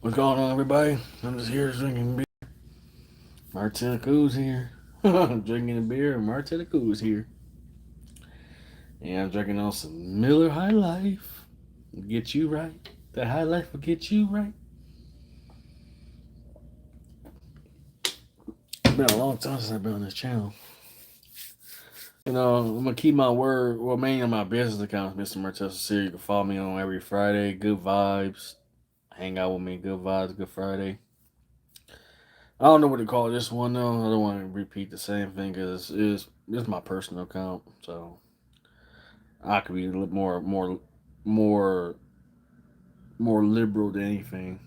What's going on, everybody? I'm just here drinking beer. MartellThaCool's here. I'm drinking a beer, and MartellThaCool's here. And I'm drinking on some Miller High Life. Get you right. The High Life will get you right. It's been a long time since I've been on this channel. I'm gonna keep my word. Well, mainly on my business account, Mr. MartellThaCool. You can follow me on every Friday. Good vibes. Hang out with me. Good vibes. Good Friday. I don't know what to call this one though. I don't want to repeat the same thing because it's my personal account. So I could be a little more, more liberal than anything.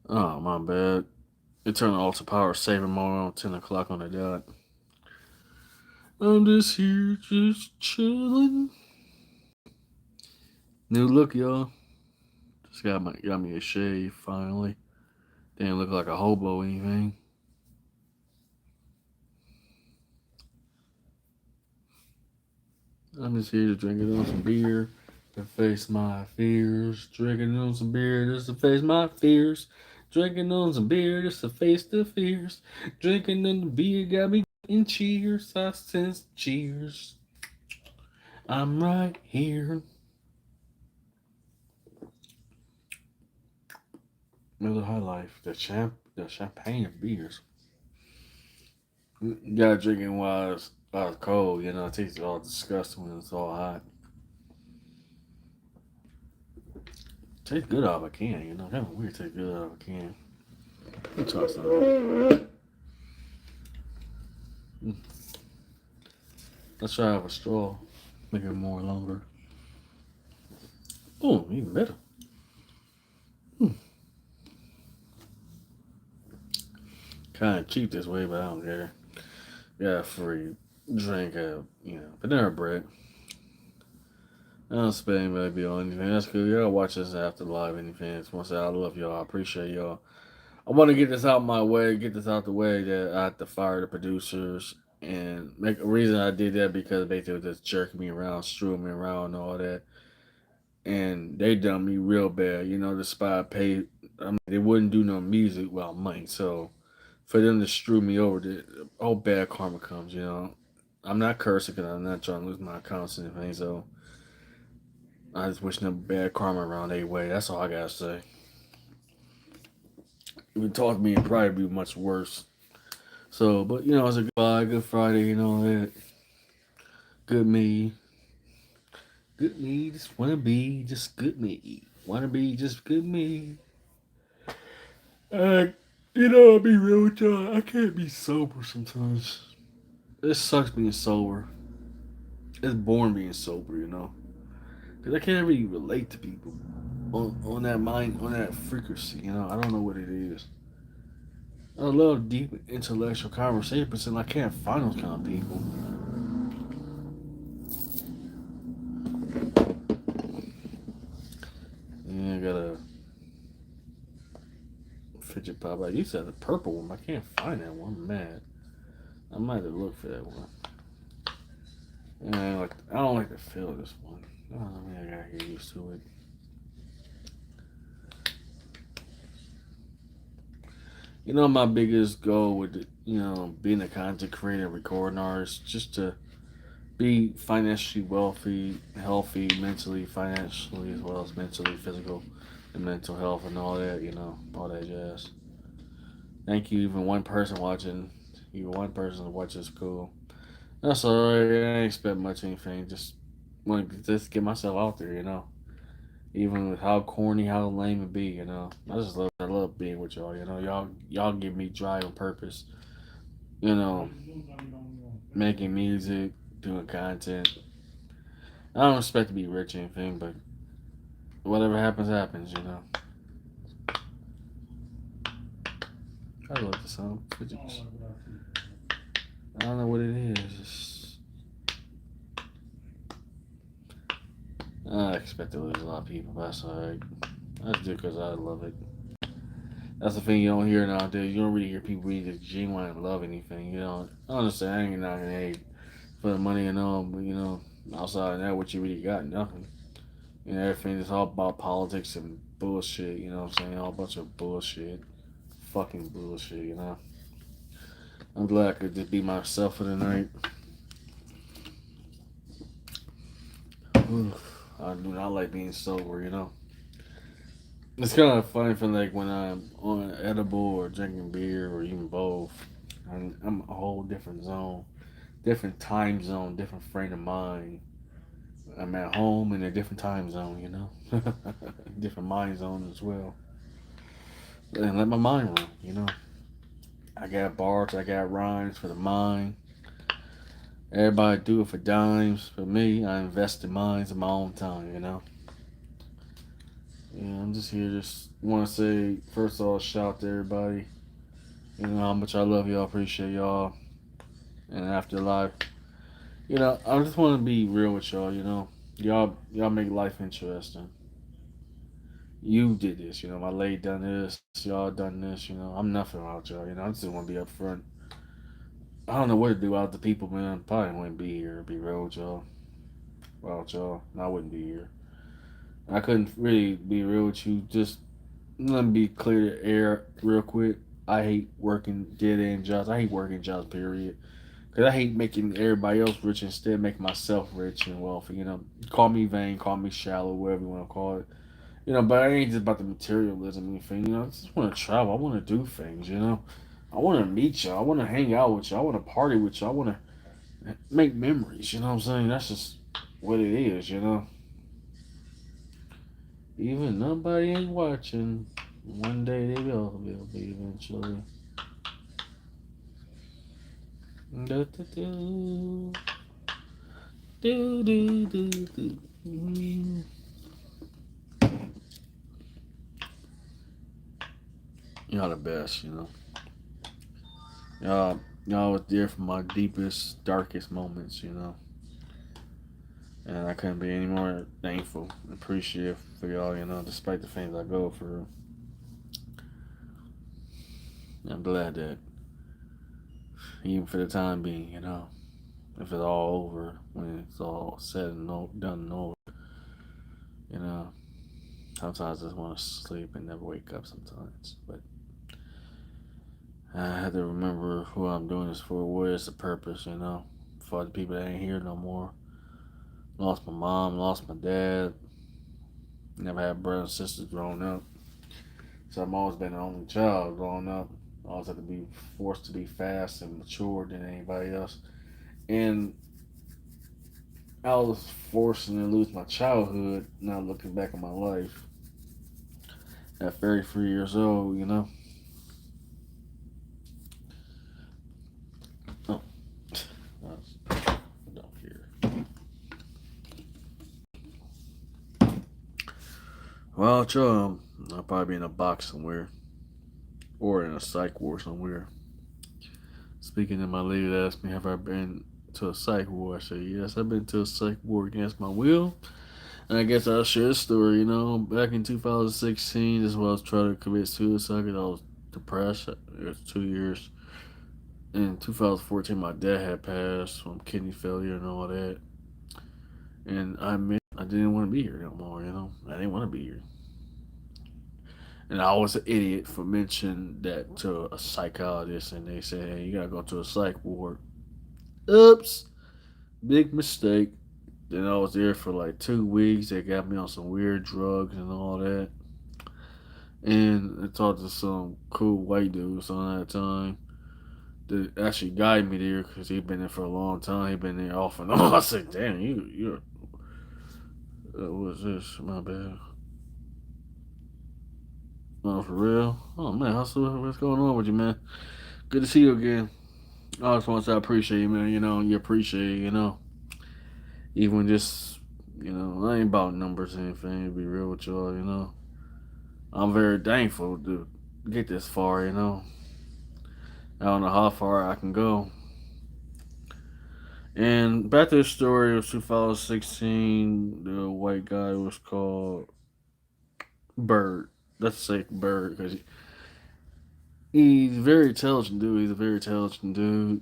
Oh my bad. It turned off to power saving mode on 10 o'clock on the dot. I'm just here, just chilling. New look, y'all. Just got me a shave finally. Didn't look like a hobo or anything. I'm just here to drinking on some beer to face my fears. Drinking on some beer just to face my fears. Drinking on some beer just to face the fears. Drinking on the beer got me in cheers. I sense cheers. I'm right here. Miller High Life, the champagne of beers. You gotta drink it while it's cold. It tastes all disgusting when it's all hot. Tastes good out of a can. Kind of weird. Tastes good out of a can. Let me try some. Let's try out a straw. Make it more longer. Oh, even better. Kind of cheap this way, but I don't care. Got a free drink at, Panera Bread. I don't spend maybe on anything. That's good. Y'all watch this after live anything. I just want to say I love y'all. I appreciate y'all. I want to get this out my way, get this out the way that I have to fire the producers and make a reason I did that because they were just jerking me around, screwing me around, and all that. And they done me real bad. The spot paid. I mean, they wouldn't do no music without money. So for them to screw me over, all bad karma comes. I'm not cursing because I'm not trying to lose my accounts and anything. So I just wish them bad karma around their way. That's all I gotta say. If you talk to me, it'd probably be much worse. So, but it's a good Friday. That good me, good me. Just wanna be just good me. Wanna be just good me. Uh, I'll be real with y'all. I can't be sober sometimes. It sucks being sober. It's boring being sober. Because I can't really relate to people on that mind, on that frequency. I don't know what it is. I love deep intellectual conversations, and I can't find those kind of people. Yeah, I got a fidget pop. I used to have the purple one, but I can't find that one. I'm mad. I might have looked for that one. I don't like the feel of this one. I don't know, maybe I gotta get used to it. My biggest goal with being a content creator, recording artist, just to be financially wealthy, healthy, mentally, financially, as well as mentally, physical, and mental health, and all that. All that jazz. Thank you, even one person watching. Even one person watches is cool. That's alright. I ain't expect much anything. Just want to just get myself out there. Even with how corny, how lame it be. I love being with y'all. Y'all give me drive and purpose. You know, making music, doing content. I don't expect to be rich or anything, but whatever happens, happens. I love the song. I don't know what it is. I expect to lose a lot of people, but that's alright. I just do it because I love it. That's the thing you don't hear nowadays. You don't really hear people really just genuine love anything. Honestly, I ain't not gonna hate. for the money and all. But outside of that, what you really got? Nothing. Everything is all about politics and bullshit. You know what I'm saying? All a bunch of bullshit, fucking bullshit. I'm glad I could just be myself for the night. I do not like being sober. It's kind of funny for like when I'm on an edible or drinking beer or even both. I'm a whole different zone, different time zone, different frame of mind. I'm at home in a different time zone, different mind zone as well. And let my mind run. I got bars, I got rhymes for the mind. Everybody do it for dimes. For me, I invest in mines in my own time. Yeah, I'm just here. Just want to say, first of all, shout out to everybody. How much I love y'all, appreciate y'all. And afterlife, I just want to be real with y'all. Y'all make life interesting. You did this. My lady done this. Y'all done this. I'm nothing without y'all. I just want to be up front. I don't know what to do without the people, man. Probably wouldn't be here. Be real with y'all. Without y'all, I wouldn't be here. I couldn't really be real with you. Just let me be clear the air real quick. I hate working dead end jobs. I hate working jobs, period. Because I hate making everybody else rich instead of making myself rich and wealthy. Call me vain, call me shallow, whatever you want to call it. But I ain't just about the materialism anything. I just want to travel. I want to do things. I want to meet you. I want to hang out with you. I want to party with you. I want to make memories. You know what I'm saying? That's just what it is. Even nobody ain't watching. One day they will be eventually. Do, do, do. Do, do, do, do. Y'all the best. Y'all was there for my deepest, darkest moments. And I couldn't be any more thankful and appreciative for y'all, despite the things I go through. I'm glad that even for the time being, if it's all over, when it's all said and done and over, you know, sometimes I just want to sleep and never wake up sometimes. But I have to remember who I'm doing this for, what is the purpose, for the people that ain't here no more. Lost my mom, lost my dad, never had brothers and sisters growing up. So I've always been the only child growing up. I always had to be forced to be fast and mature than anybody else. And I was forced to lose my childhood, now looking back at my life at 33 years old. Oh, don't care. Well, I'll probably be in a box somewhere or in a psych ward somewhere. Speaking to my lady that asked me, have I been to a psych ward? I said, yes, I've been to a psych ward against my will. And I guess I'll share a story. Back in 2016, this was I was trying to commit suicide because I was depressed. It was 2 years. In 2014, my dad had passed from kidney failure and all that. And I didn't want to be here no more. I didn't want to be here. And I was an idiot for mentioning that to a psychologist, and they said, hey, you gotta go to a psych ward. Oops, big mistake. Then I was there for like 2 weeks. They got me on some weird drugs and all that. And I talked to some cool white dudes on that time that actually guided me there because he'd been there for a long time. He'd been there off and on. I said, damn, you're, what's this? My bad. Oh, for real? Oh, man, what's going on with you, man? Good to see you again. I just want to say I appreciate you, man. You appreciate even I ain't about numbers or anything, to be real with y'all. I'm very thankful to get this far. I don't know how far I can go. And back to the story of 2016, the white guy was called Bird. Let's say Bird because he's a very intelligent dude. He's a very intelligent dude.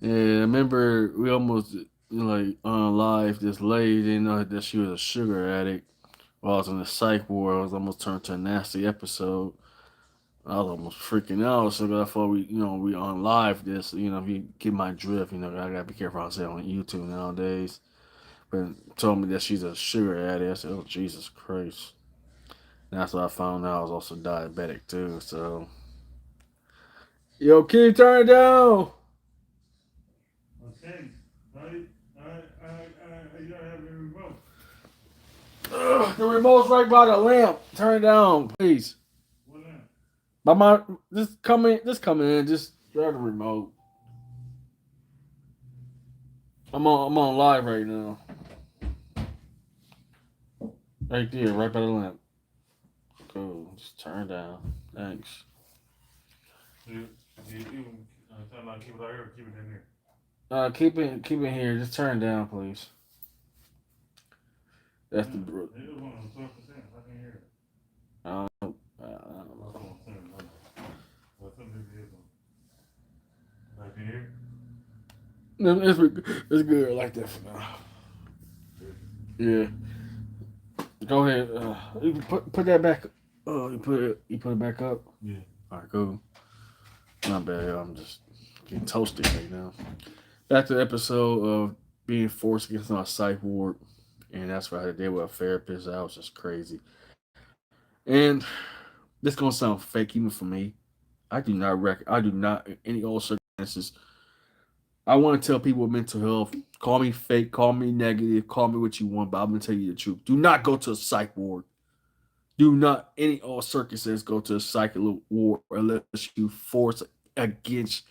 Yeah, I remember we almost like on live. This lady didn't know that she was a sugar addict. While I was in the psych ward, I was almost turned to a nasty episode. I was almost freaking out. So I thought we on live. This, if you get my drift, I gotta be careful. I say on YouTube nowadays. But told me that she's a sugar addict. I said, "Oh Jesus Christ!" And that's what I found out. I was also diabetic too. So, yo, kid, turn it down. Okay. You don't have the remote. Ugh, the remote's right by the lamp. Turn it down, please. What now? By my just come in. Just grab the remote. I'm on live right now. Right there, right by the lamp. Cool. Just turn it down. Thanks. Tell them keep it out here or keep it in there. Keep it here. Just turn it down, please. That's the. It was 12%. I can hear it. I don't That's know. what I'm saying. But some people hear them. I can hear No, it's good like that for now. Yeah. Go ahead. You can put that back. You put it back up. it. Yeah. All right, cool. Not bad. I'm just getting toasted right now. Back to the episode of being forced against my psych ward, and that's what I did with a therapist. That was just crazy. And this gonna sound fake even for me. I do not in any all circumstances. I want to tell people with mental health. Call me fake. Call me negative. Call me what you want. But I'm gonna tell you the truth. Do not go to a psych ward. Do not any all circumstances go to a psych ward unless you force against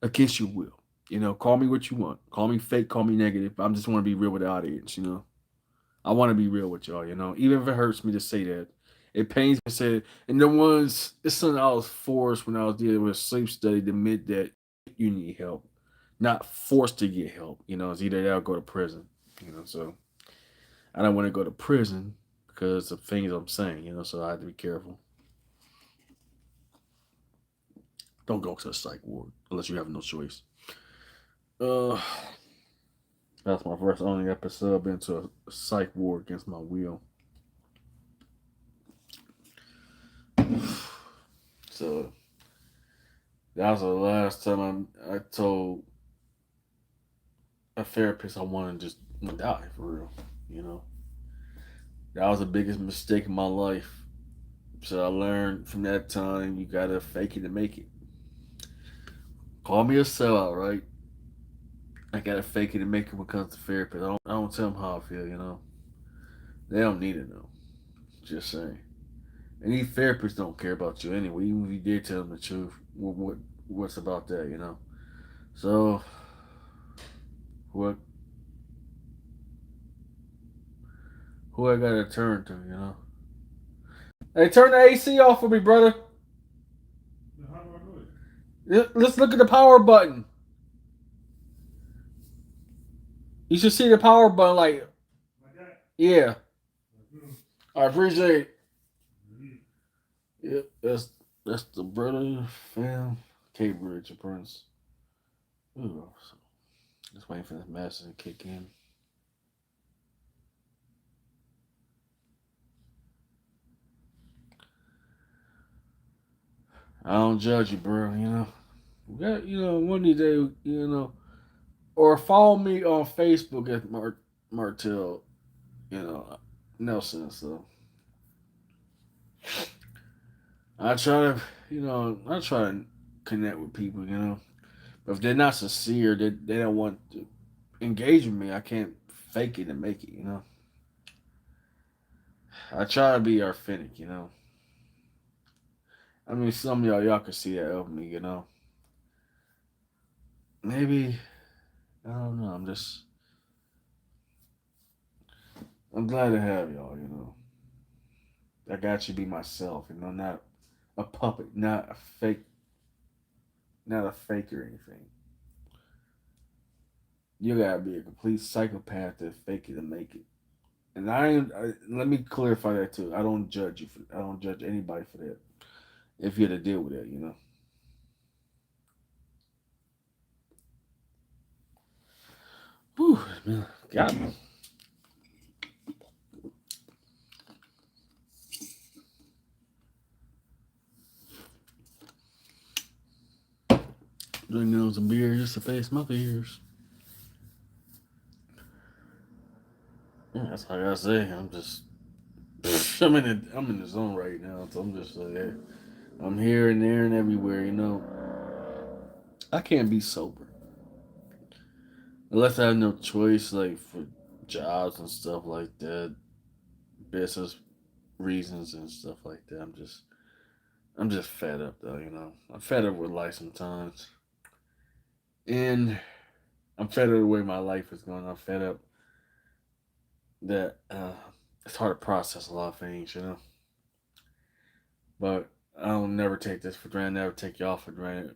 against your will. Call me what you want. Call me fake. Call me negative. I just want to be real with the audience. I want to be real with y'all. Even if it hurts me to say that, it pains me to say it. And the ones, it's something I was forced when I was dealing with a sleep study to admit that you need help, not forced to get help. It's either that or go to prison. So I don't want to go to prison because of things I'm saying. So I have to be careful. Don't go to a psych ward unless you have no choice. Uh, that's my first only episode. I've been to a psych ward against my will. So that was the last time I told a therapist I want to just die for real. You know, that was the biggest mistake in my life. So I learned from that time you gotta fake it to make it. Call me a sellout, right? I gotta fake it and make it when it comes to therapy. I don't tell them how I feel. They don't need to know. Just saying. And these therapists don't care about you anyway. Even if you did tell them the truth, what's about that? So what who I gotta turn to? Hey, turn the AC off for me, brother. How do I do it? Let's look at the power button. You should see the power button, like, Like that? yeah. Mm-hmm. I appreciate it. Yep, that's the brother, fam, K Bridge, Prince. Ooh, so just waiting for this message to kick in. I don't judge you, bro. We got, one of these days, or follow me on Facebook at Martell, you know, Nelson. So I try to, I try to connect with people. But if they're not sincere, they don't want to engage with me. I can't fake it and make it. I try to be authentic. I mean, some of y'all can see that of me. Maybe I don't know. I'm glad to have y'all. I got you be myself. Not a puppet, not a fake or anything. You gotta be a complete psychopath to fake it and make it. And let me clarify that too. I don't judge you. I don't judge anybody for that. If you had to deal with that. Got me. Drinking on some beer just to face my fears. Yeah, that's all I gotta say. I'm just, I'm in the zone right now. So I'm just like, hey, I'm here and there and everywhere. You know, I can't be sober unless I have no choice, like for jobs and stuff like that, business reasons and stuff like that. I'm just fed up though. You know, I'm fed up with life sometimes, and I'm fed up the way my life is going. I'm fed up that it's hard to process a lot of things. You know, but I'll never take this for granted. Never take y'all for granted,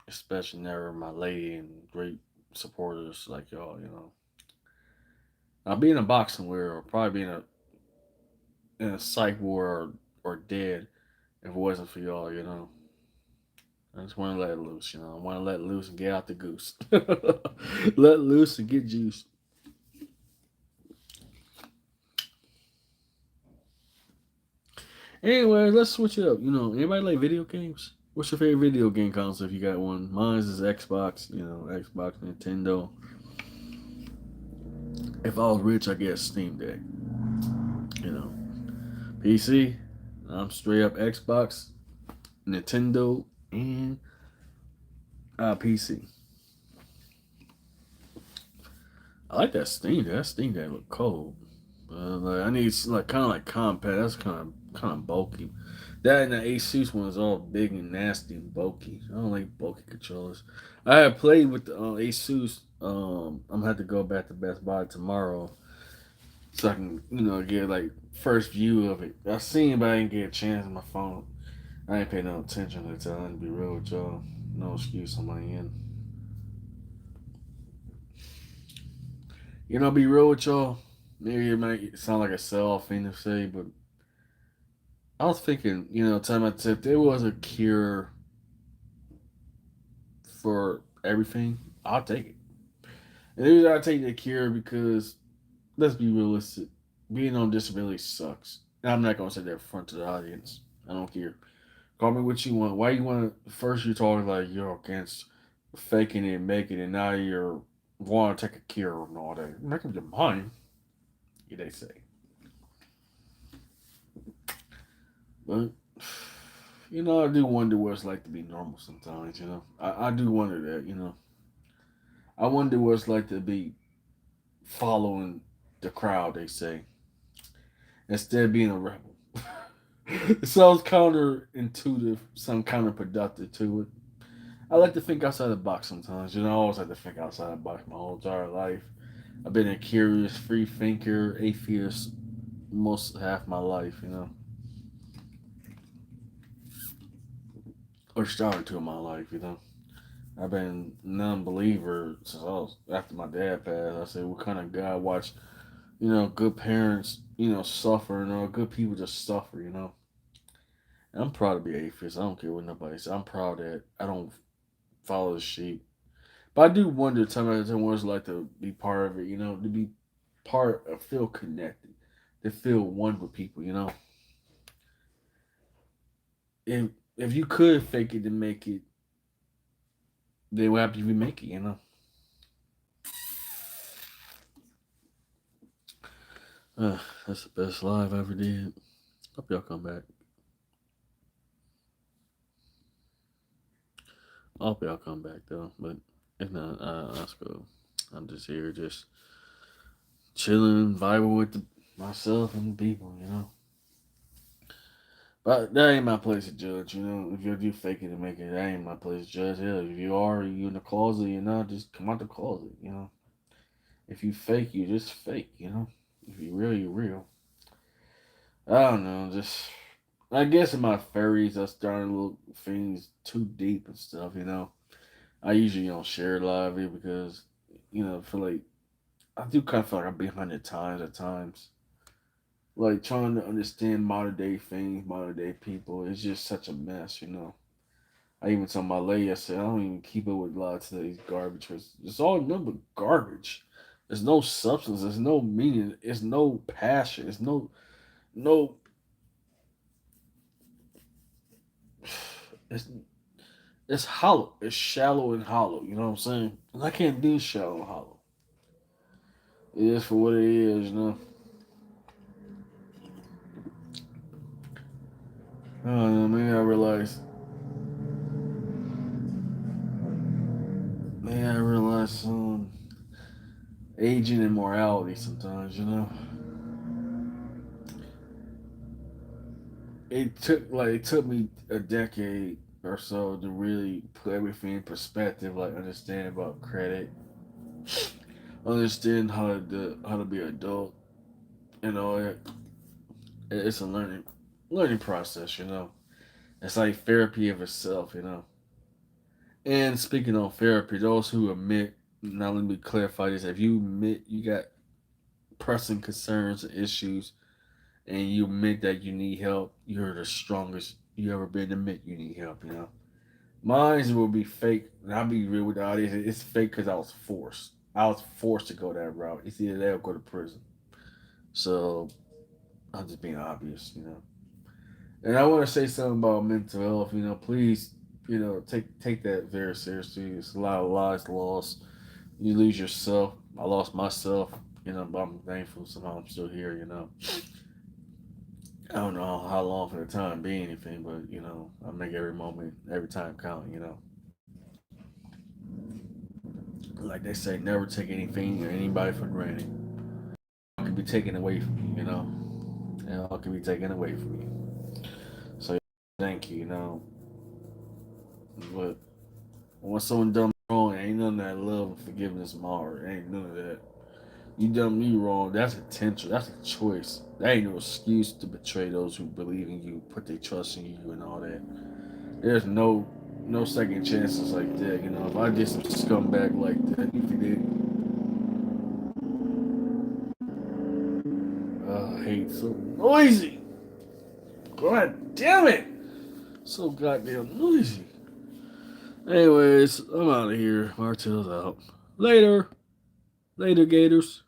especially never my lady and great supporters like y'all. You know, I'll be in a boxing wear or probably be in a psych war or dead if it wasn't for y'all. You know, I just want to let it loose. You know, I want to let loose and get out the goose. Let loose and get juice. Anyway, let's switch it up. You know, anybody like video games? What's your favorite video game console if you got one? Mine is Xbox, you know, Xbox, Nintendo. If I was rich, I'd get a Steam Deck. You know, PC, I'm straight up Xbox, Nintendo, and PC. I like that Steam Deck. That Steam Deck look cold. Like I need like kind of like compact. That's kind of bulky. That and the Asus one is all big and nasty and bulky. I don't like bulky controllers. I have played with the Asus. I'm gonna have to go back to Best Buy tomorrow so I can get like first view of it. I seen, but I didn't get a chance on my phone. I ain't paying no attention to it. To be real with y'all, no excuse on my end. Be real with y'all. Maybe it might sound like a sell off thing to say, but I was thinking, time I tipped, there was a cure for everything. I'll take it. And the reason I take the cure because let's be realistic, being on disability sucks. And I'm not gonna say that in front of the audience. I don't care. Call me what you want. Why you want to? First you're talking like you're against faking it and making it. Now you're want to take a cure and all that. Make up your mind. Yeah, they say. But I do wonder what it's like to be normal sometimes. I do wonder that. I wonder what it's like to be following the crowd. They say instead of being a rebel. It sounds counterintuitive, some counterproductive to it. I like to think outside the box sometimes. I always like to think outside the box my whole entire life. I've been a curious, free thinker, atheist most half my life. Or starting to in my life. I've been non-believer since I was after my dad passed. I said, "What kind of God watch, good parents, suffer, good people just suffer, And I'm proud to be atheist. I don't care what nobody says. I'm proud that I don't follow the sheep. But I do wonder time after time what it's like to be part of it, to be part of feel connected, to feel one with people. If you could fake it to make it, then what happens if you make it? That's the best live I ever did. Hope y'all come back. I hope y'all come back though. But if not, let's go. I'm just here, just chilling, vibing with myself and the people. But that ain't my place to judge. If you do fake it and make it, that ain't my place to judge. Hell, if you are, you in the closet, just come out the closet. If you fake, you just fake. If you real, you real. I don't know, just I guess in my furries, I started to look things too deep and stuff. I usually don't share a lot of it because, I feel like I do kind of feel like I'm behind the times at times. Like trying to understand modern day things, modern day people, it's just such a mess. I even told my lady, I said, I don't even keep up with a lot of today's garbage. It's all number garbage. There's no substance. There's no meaning. There's no passion. There's no. It's it's hollow. It's shallow and hollow. You know what I'm saying? And I can't do shallow and hollow. It is for what it is. You know. I don't know. Maybe I realized. Maybe I realized aging and morality sometimes. You know. It took me a decade or so to really put everything in perspective. Like understand about credit, understand how to be an adult. You know, it's a learning process. You know, it's like therapy of itself. You know. And speaking on therapy, those who admit, now let me clarify this: if you admit you got pressing concerns and issues, and you admit that you need help, you're the strongest you ever been to admit you need help. You know. Mine will be fake, and I'll be real with the audience. It's fake because I was forced. I was forced to go that route. It's either that or go to prison. So I'm just being obvious, you know. And I want to say something about mental health. You know, please, take that very seriously. It's a lot of lives lost. You lose yourself. I lost myself. You know, but I'm thankful somehow I'm still here. You know, I don't know how long for the time being anything, but I make every moment, every time count. Like they say, never take anything or anybody for granted. It can be taken away from you, and all can be taken away from you. So thank you, But when someone done me wrong, ain't none of that love and forgiveness in my heart. Ain't none of that. You done me wrong. That's intentional. That's a choice. That ain't no excuse to betray those who believe in you, put their trust in you, and all that. There's no second chances like that. If I did some scumbag like that, you think I hate so noisy. God damn it! So goddamn noisy. Anyways, I'm out of here. Martell's out. Later. Later, Gators.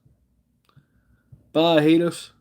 Bye, haters.